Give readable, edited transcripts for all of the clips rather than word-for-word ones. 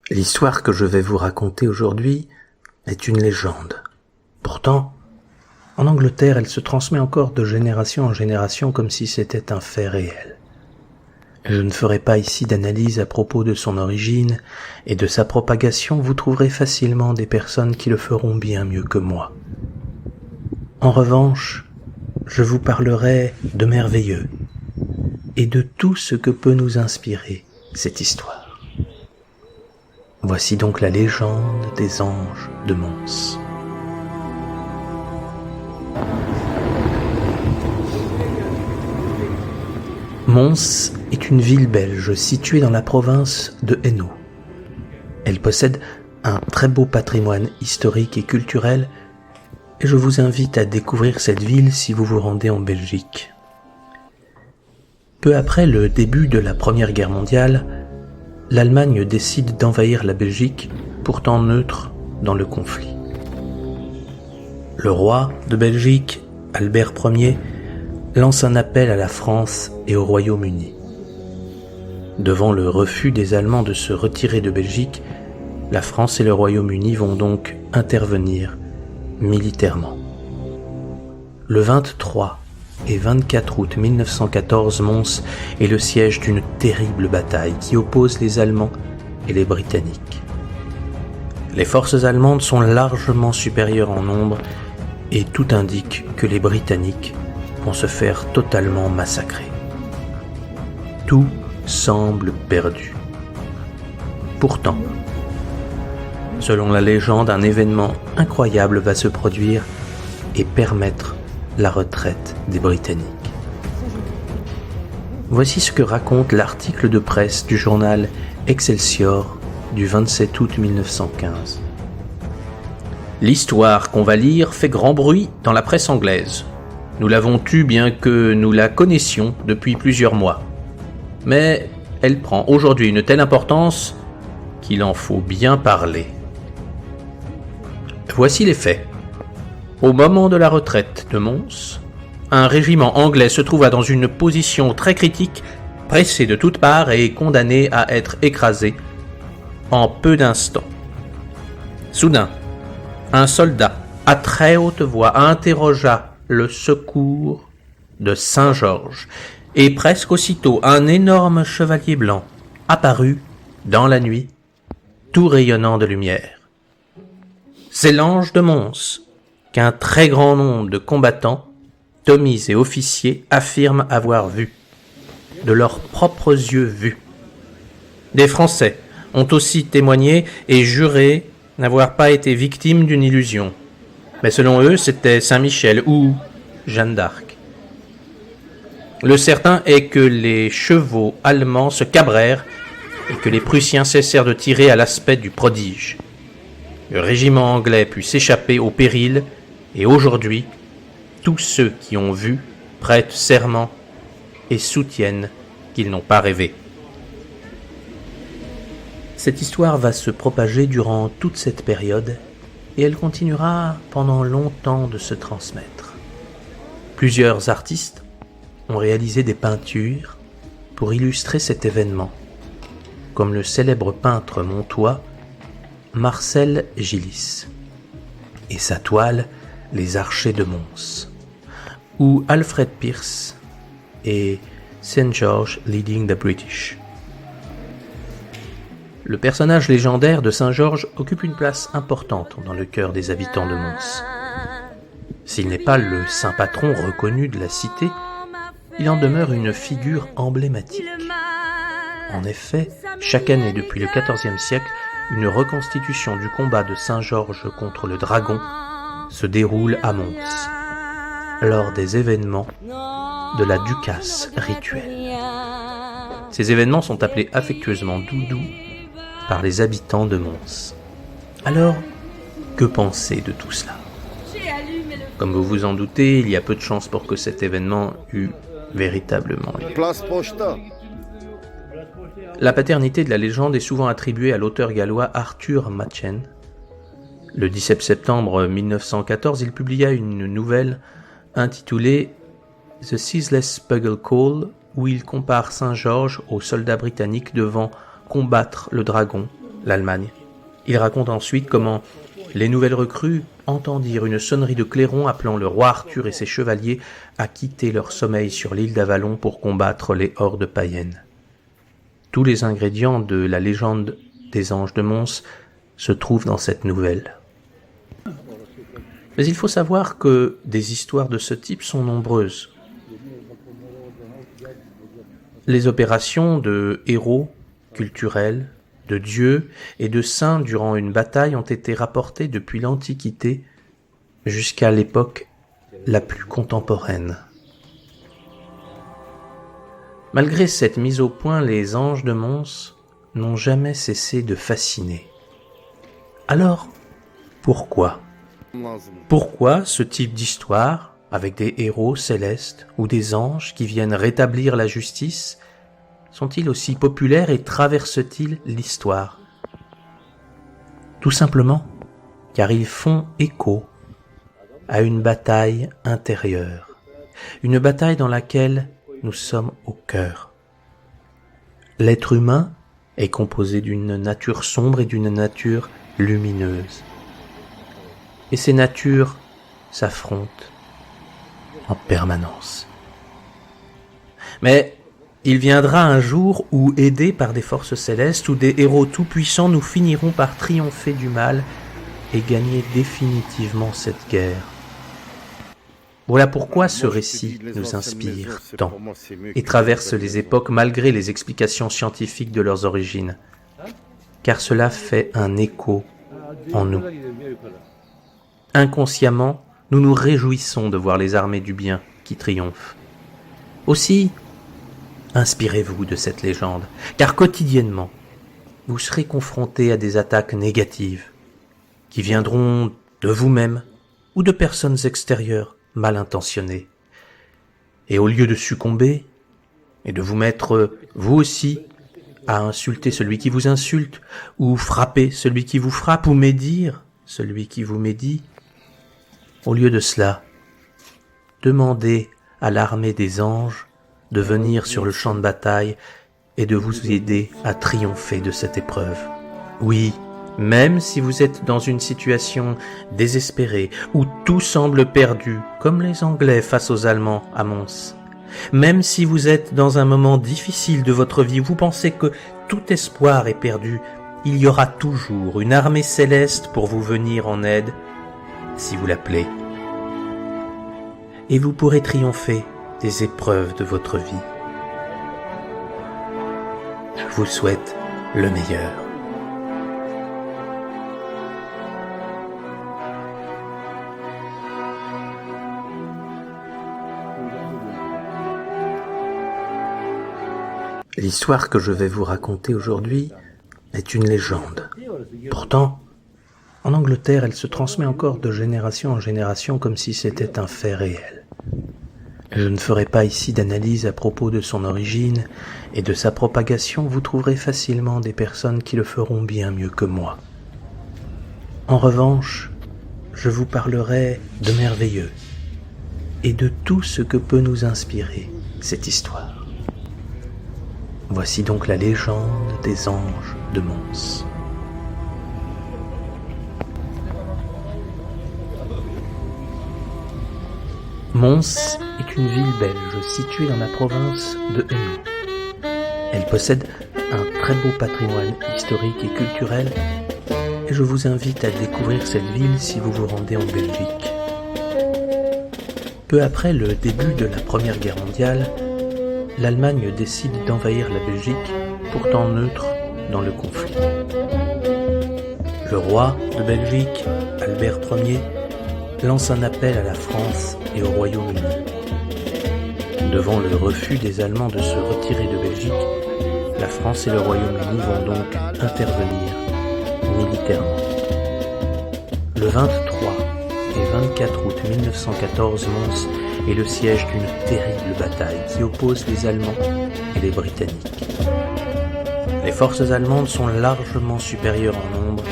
L'histoire que je vais vous raconter aujourd'hui est une légende. Pourtant, en Angleterre, elle se transmet encore de génération en génération comme si c'était un fait réel. Je ne ferai pas ici d'analyse à propos de son origine et de sa propagation, vous trouverez facilement des personnes qui le feront bien mieux que moi. En revanche, je vous parlerai de merveilleux et de tout ce que peut nous inspirer cette histoire. Voici donc la légende des anges de Mons. Mons est une ville belge située dans la province de Hainaut. Elle possède un très beau patrimoine historique et culturel et je vous invite à découvrir cette ville si vous vous rendez en Belgique. Peu après le début de la Première Guerre mondiale, l'Allemagne décide d'envahir la Belgique, pourtant neutre dans le conflit. Le roi de Belgique, Albert Ier, lance un appel à la France et au Royaume-Uni. Devant le refus des Allemands de se retirer de Belgique, la France et le Royaume-Uni vont donc intervenir militairement. Le 23 et 24 août 1914, Mons est le siège d'une terrible bataille qui oppose les Allemands et les Britanniques. Les forces allemandes sont largement supérieures en nombre et tout indique que les Britanniques vont se faire totalement massacrer. Tout semble perdu. Pourtant, selon la légende, un événement incroyable va se produire et permettre la retraite des Britanniques. Voici ce que raconte l'article de presse du journal Excelsior du 27 août 1915. L'histoire qu'on va lire fait grand bruit dans la presse anglaise. Nous l'avons tue bien que nous la connaissions depuis plusieurs mois. Mais elle prend aujourd'hui une telle importance qu'il en faut bien parler. Voici les faits. Au moment de la retraite de Mons, un régiment anglais se trouva dans une position très critique, pressé de toutes parts et condamné à être écrasé en peu d'instants. Soudain, un soldat, à très haute voix, interrogea le secours de Saint-Georges, et presque aussitôt un énorme chevalier blanc apparut dans la nuit, tout rayonnant de lumière. C'est l'ange de Mons, qu'un très grand nombre de combattants, commis et officiers affirment avoir vu, de leurs propres yeux vus. Des Français ont aussi témoigné et juré n'avoir pas été victimes d'une illusion. Mais selon eux, c'était Saint-Michel ou Jeanne d'Arc. Le certain est que les chevaux allemands se cabrèrent et que les Prussiens cessèrent de tirer à l'aspect du prodige. Le régiment anglais put s'échapper au péril et aujourd'hui, tous ceux qui ont vu prêtent serment et soutiennent qu'ils n'ont pas rêvé. Cette histoire va se propager durant toute cette période et elle continuera pendant longtemps de se transmettre. Plusieurs artistes ont réalisé des peintures pour illustrer cet événement, comme le célèbre peintre montois Marcel Gillis et sa toile Les Archers de Mons, ou Alfred Pierce et St. George Leading the British. Le personnage légendaire de Saint Georges occupe une place importante dans le cœur des habitants de Mons. S'il n'est pas le saint patron reconnu de la cité, il en demeure une figure emblématique. En effet, chaque année depuis le XIVe siècle, une reconstitution du combat de Saint Georges contre le dragon se déroule à Mons, lors des événements de la Ducasse rituelle. Ces événements sont appelés affectueusement Doudou par les habitants de Mons. Alors, que penser de tout cela ? Comme vous vous en doutez, il y a peu de chances pour que cet événement eût véritablement lieu. La paternité de la légende est souvent attribuée à l'auteur gallois Arthur Machen. Le 17 septembre 1914, il publia une nouvelle intitulée The Ceaseless Bugle Call, où il compare Saint Georges aux soldats britanniques devant combattre le dragon l'Allemagne. Il raconte ensuite comment les nouvelles recrues entendirent une sonnerie de clairon appelant le roi Arthur et ses chevaliers à quitter leur sommeil sur l'île d'Avalon pour combattre les hordes païennes. Tous les ingrédients de la légende des anges de Mons se trouvent dans cette nouvelle. Mais il faut savoir que des histoires de ce type sont nombreuses. Les opérations de héros culturels, de dieux et de saints durant une bataille ont été rapportées depuis l'Antiquité jusqu'à l'époque la plus contemporaine. Malgré cette mise au point, les anges de Mons n'ont jamais cessé de fasciner. Alors, pourquoi ? Pourquoi ce type d'histoire, avec des héros célestes ou des anges qui viennent rétablir la justice, sont-ils aussi populaires et traversent-ils l'histoire ? Tout simplement car ils font écho à une bataille intérieure, une bataille dans laquelle nous sommes au cœur. L'être humain est composé d'une nature sombre et d'une nature lumineuse. Et ces natures s'affrontent en permanence. Mais il viendra un jour où, aidés par des forces célestes ou des héros tout-puissants, nous finirons par triompher du mal et gagner définitivement cette guerre. Voilà pourquoi ce récit nous inspire tant et traverse les époques malgré les explications scientifiques de leurs origines, car cela fait un écho en nous. Inconsciemment, nous nous réjouissons de voir les armées du bien qui triomphent. Aussi, inspirez-vous de cette légende, car quotidiennement, vous serez confrontés à des attaques négatives qui viendront de vous-même ou de personnes extérieures mal intentionnées. Et au lieu de succomber et de vous mettre, vous aussi, à insulter celui qui vous insulte, ou frapper celui qui vous frappe, ou médire celui qui vous médit, au lieu de cela, demandez à l'armée des anges de venir sur le champ de bataille et de vous aider à triompher de cette épreuve. Oui, même si vous êtes dans une situation désespérée, où tout semble perdu, comme les Anglais face aux Allemands à Mons, même si vous êtes dans un moment difficile de votre vie, vous pensez que tout espoir est perdu, il y aura toujours une armée céleste pour vous venir en aide, si vous l'appelez. Et vous pourrez triompher des épreuves de votre vie. Je vous souhaite le meilleur. L'histoire que je vais vous raconter aujourd'hui est une légende. Pourtant, en Angleterre, elle se transmet encore de génération en génération comme si c'était un fait réel. Je ne ferai pas ici d'analyse à propos de son origine et de sa propagation, vous trouverez facilement des personnes qui le feront bien mieux que moi. En revanche, je vous parlerai de merveilleux et de tout ce que peut nous inspirer cette histoire. Voici donc la légende des anges de Mons. Mons est une ville belge située dans la province de Hainaut. Elle possède un très beau patrimoine historique et culturel et je vous invite à découvrir cette ville si vous vous rendez en Belgique. Peu après le début de la Première Guerre mondiale, l'Allemagne décide d'envahir la Belgique, pourtant neutre dans le conflit. Le roi de Belgique, Albert Ier, lance un appel à la France et au Royaume-Uni. Devant le refus des Allemands de se retirer de Belgique, la France et le Royaume-Uni vont donc intervenir militairement. Le 23 et 24 août 1914, Mons est le siège d'une terrible bataille qui oppose les Allemands et les Britanniques. Les forces allemandes sont largement supérieures en nombre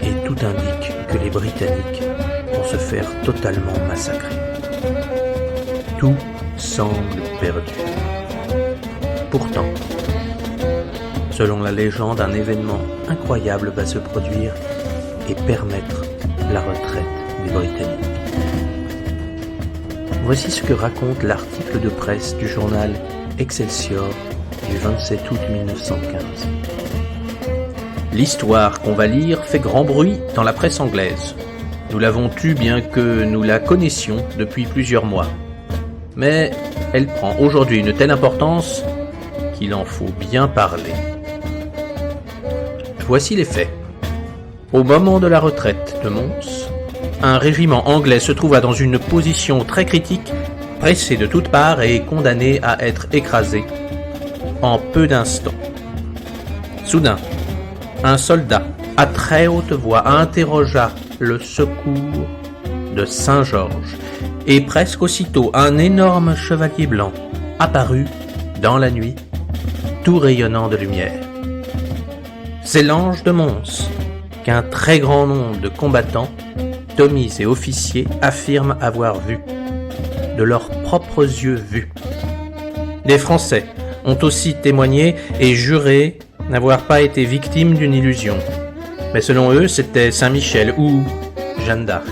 et tout indique que les Britanniques vont se faire totalement massacrer. Tout semble perdu. Pourtant, Selon la légende, un événement incroyable va se produire et permettre la retraite des Britanniques. Voici ce que raconte l'article de presse du journal Excelsior du 27 août 1915. L'histoire qu'on va lire fait grand bruit dans la presse anglaise. Nous l'avons tue bien que nous la connaissions depuis plusieurs mois. Mais elle prend aujourd'hui une telle importance qu'il en faut bien parler. Voici les faits. Au moment de la retraite de Mons, un régiment anglais se trouva dans une position très critique, pressé de toutes parts et condamné à être écrasé en peu d'instants. Soudain, un soldat, à très haute voix, interrogea le secours de Saint-Georges, et presque aussitôt un énorme chevalier blanc apparut dans la nuit, tout rayonnant de lumière. C'est l'ange de Mons, qu'un très grand nombre de combattants, commis et officiers affirment avoir vu, de leurs propres yeux vus. Les Français ont aussi témoigné et juré n'avoir pas été victimes d'une illusion. Mais selon eux, c'était Saint-Michel ou Jeanne d'Arc.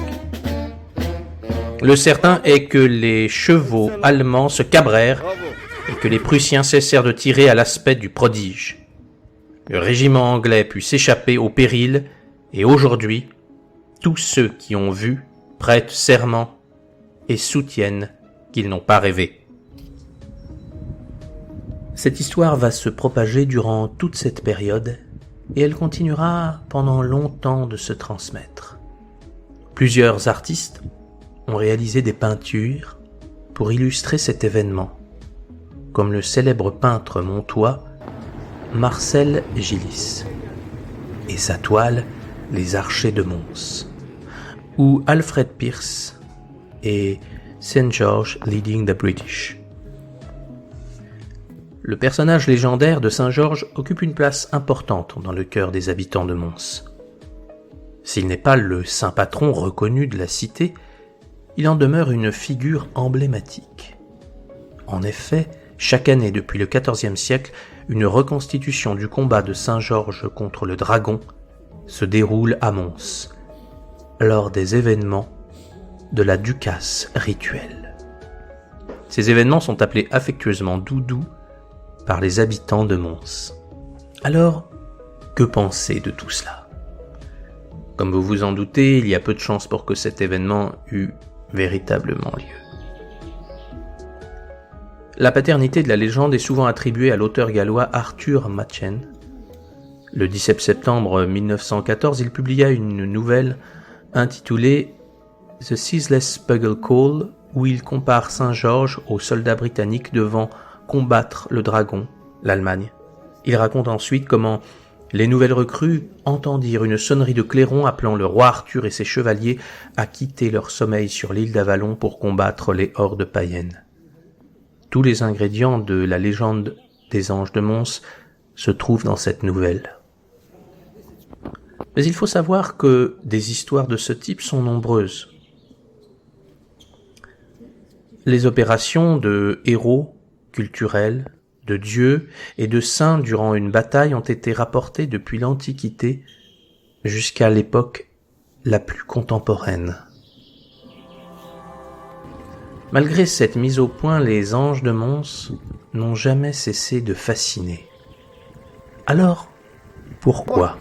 Le certain est que les chevaux allemands se cabrèrent et que les Prussiens cessèrent de tirer à l'aspect du prodige. Le régiment anglais put s'échapper au péril et aujourd'hui, tous ceux qui ont vu prêtent serment et soutiennent qu'ils n'ont pas rêvé. Cette histoire va se propager durant toute cette période et elle continuera pendant longtemps de se transmettre. Plusieurs artistes ont réalisé des peintures pour illustrer cet événement, comme le célèbre peintre montois Marcel Gillis et sa toile « Les archers de Mons » ou Alfred Pierce et St. George Leading the British. Le personnage légendaire de Saint Georges occupe une place importante dans le cœur des habitants de Mons. S'il n'est pas le saint patron reconnu de la cité, il en demeure une figure emblématique. En effet, chaque année depuis le XIVe siècle, une reconstitution du combat de Saint Georges contre le dragon se déroule à Mons, lors des événements de la Ducasse rituelle. Ces événements sont appelés affectueusement Doudou par les habitants de Mons. Alors, que penser de tout cela ? Comme vous vous en doutez, il y a peu de chances pour que cet événement eût véritablement lieu. La paternité de la légende est souvent attribuée à l'auteur gallois Arthur Machen. Le 17 septembre 1914, il publia une nouvelle intitulée « The Ceaseless Bugle Call » où il compare Saint-Georges aux soldats britanniques devant combattre le dragon, l'Allemagne. Il raconte ensuite comment les nouvelles recrues entendirent une sonnerie de clairon appelant le roi Arthur et ses chevaliers à quitter leur sommeil sur l'île d'Avalon pour combattre les hordes païennes. Tous les ingrédients de la légende des anges de Mons se trouvent dans cette nouvelle. Mais il faut savoir que des histoires de ce type sont nombreuses. Les opérations de héros culturels, de dieux et de saints durant une bataille ont été rapportées depuis l'Antiquité jusqu'à l'époque la plus contemporaine. Malgré cette mise au point, les anges de Mons n'ont jamais cessé de fasciner. Alors, pourquoi ?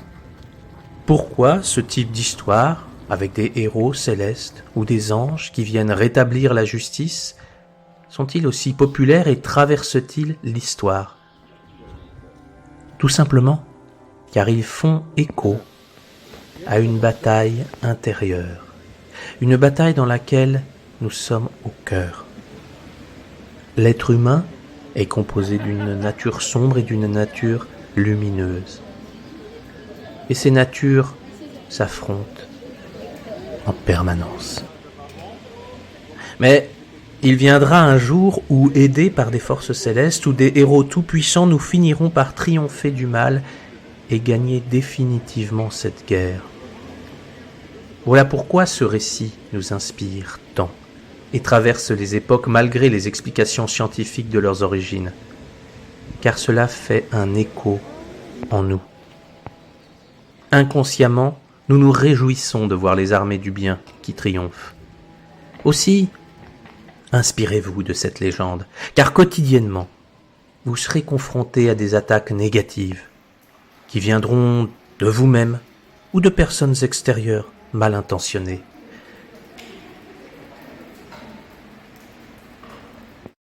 Pourquoi ce type d'histoire, avec des héros célestes ou des anges qui viennent rétablir la justice, sont-ils aussi populaires et traversent-ils l'histoire ? Tout simplement car ils font écho à une bataille intérieure, une bataille dans laquelle nous sommes au cœur. L'être humain est composé d'une nature sombre et d'une nature lumineuse. Et ces natures s'affrontent en permanence. Mais il viendra un jour où, aidés par des forces célestes ou des héros tout-puissants, nous finirons par triompher du mal et gagner définitivement cette guerre. Voilà pourquoi ce récit nous inspire tant et traverse les époques malgré les explications scientifiques de leurs origines, car cela fait un écho en nous. Inconsciemment, nous nous réjouissons de voir les armées du bien qui triomphent. Aussi, inspirez-vous de cette légende, car quotidiennement, vous serez confrontés à des attaques négatives qui viendront de vous-même ou de personnes extérieures mal intentionnées.